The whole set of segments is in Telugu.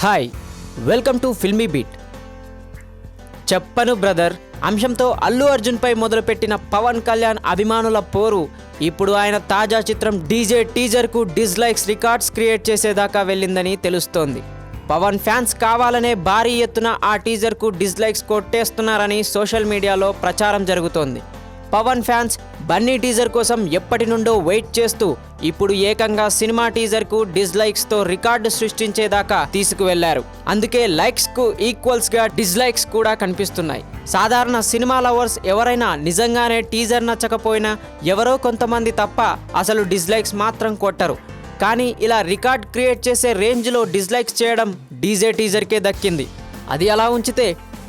Hi, welcome to filmy beat. చెప్పను బ్రదర్ అంశంతో అల్లు అర్జున్పై మొదలుపెట్టిన పవన్ కళ్యాణ్ అభిమానుల పోరు ఇప్పుడు ఆయన తాజా చిత్రం డీజే టీజర్కు డిస్లైక్స్ రికార్డ్స్ క్రియేట్ చేసేదాకా వెళ్ళిందని తెలుస్తోంది. పవన్ ఫ్యాన్స్ కావాలనే భారీ ఎత్తున ఆ టీజర్కు డిస్లైక్స్ కొట్టేస్తున్నారని సోషల్ మీడియాలో ప్రచారం జరుగుతోంది. పవన్ ఫ్యాన్స్ బన్నీ టీజర్ కోసం ఎప్పటి నుండో వెయిట్ చేస్తూ ఇప్పుడు ఏకంగా సినిమా టీజర్కు డిస్లైక్స్తో రికార్డు సృష్టించేదాకా తీసుకువెళ్లారు. అందుకే లైక్స్కు ఈక్వల్స్గా డిస్లైక్స్ కూడా కనిపిస్తున్నాయి. సాధారణ సినిమా లవర్స్ ఎవరైనా నిజంగానే టీజర్ నచ్చకపోయినా ఎవరో కొంతమంది తప్ప అసలు డిస్లైక్స్ మాత్రం కొట్టరు. కానీ ఇలా రికార్డ్ క్రియేట్ చేసే రేంజ్లో డిస్లైక్స్ చేయడం డీజే టీజర్కే దక్కింది. అది అలా ఉంచితే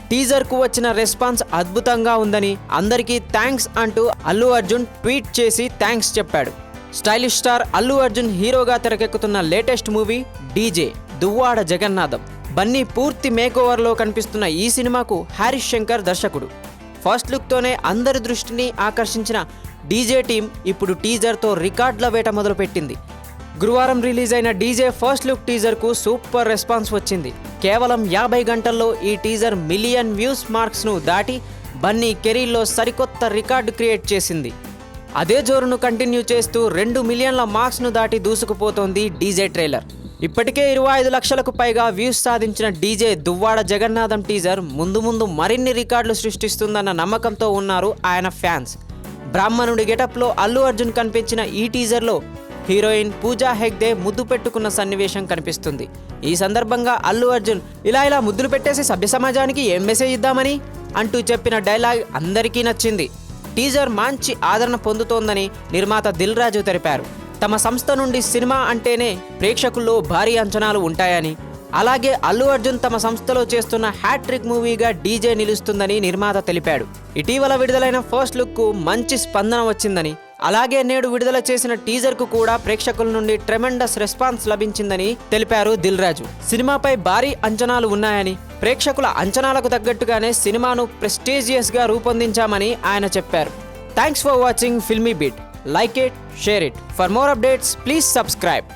టీజర్కు వచ్చిన రెస్పాన్స్ అద్భుతంగా ఉందని అందరికీ థ్యాంక్స్ అంటూ అల్లు అర్జున్ ట్వీట్ చేసి థ్యాంక్స్ చెప్పాడు. స్టైలిష్ స్టార్ అల్లు అర్జున్ హీరోగా తెరకెక్కుతున్న latest movie DJ Duvvada Jagannatham. Bunny పూర్తి మేకోవర్లో కనిపిస్తున్న ఈ సినిమాకు హారిస్ శంకర్ దర్శకుడు. ఫస్ట్ లుక్తోనే అందరి దృష్టిని ఆకర్షించిన డీజే టీం ఇప్పుడు టీజర్తో రికార్డుల వేట మొదలుపెట్టింది. గురువారం రిలీజ్ అయిన డీజే ఫస్ట్ లుక్ టీజర్కు సూపర్ రెస్పాన్స్ వచ్చింది. కేవలం 50 గంటల్లో ఈ టీజర్ మిలియన్ వ్యూస్ మార్క్స్ను దాటి బన్నీ కెరీర్లో సరికొత్త రికార్డు క్రియేట్ చేసింది. అదే జోరును కంటిన్యూ చేస్తూ 2 మిలియన్ల మార్క్స్ను దాటి దూసుకుపోతోంది డీజే ట్రైలర్. ఇప్పటికే 25 లక్షలకు పైగా వ్యూస్ సాధించిన డీజే దువ్వాడ జగన్నాథం టీజర్ ముందు ముందు మరిన్ని రికార్డులు సృష్టిస్తుందన్న నమ్మకంతో ఉన్నారు ఆయన ఫ్యాన్స్. బ్రాహ్మణుడి గెటప్లో అల్లు అర్జున్ కనిపించిన ఈ టీజర్లో హీరోయిన్ పూజా హెగ్డే ముద్దు పెట్టుకున్న సన్నివేశం కనిపిస్తుంది. ఈ సందర్భంగా అల్లు అర్జున్ ఇలా ముద్దులు పెట్టేసి సభ్య సమాజానికి ఏం మెసేజ్ ఇద్దామని అంటూ చెప్పిన డైలాగ్ అందరికీ నచ్చింది. టీజర్ మంచి ఆదరణ పొందుతోందని నిర్మాత దిల్ రాజు తెలిపారు. తమ సంస్థ నుండి సినిమా అంటేనే ప్రేక్షకుల్లో భారీ అంచనాలు ఉంటాయని, అలాగే అల్లు అర్జున్ తమ సంస్థలో చేస్తున్న హ్యాట్రిక్ మూవీగా డీజే నిలుస్తుందని నిర్మాత తెలిపాడు. ఇటీవల విడుదలైన ఫస్ట్ లుక్కు మంచి స్పందన వచ్చిందని, అలాగే నేడు విడుదల చేసిన టీజర్కు కూడా ప్రేక్షకుల నుండి ట్రెమెండస్ రెస్పాన్స్ లభించిందని తెలిపారు దిల్ రాజు. సినిమాపై భారీ అంచనాలు ఉన్నాయని, ప్రేక్షకుల అంచనాలకు తగ్గట్టుగానే సినిమాను ప్రెస్టీజియస్గా రూపొందించామని ఆయన చెప్పారు. Thanks for watching filmy beat. Like it, share it. For more updates please subscribe.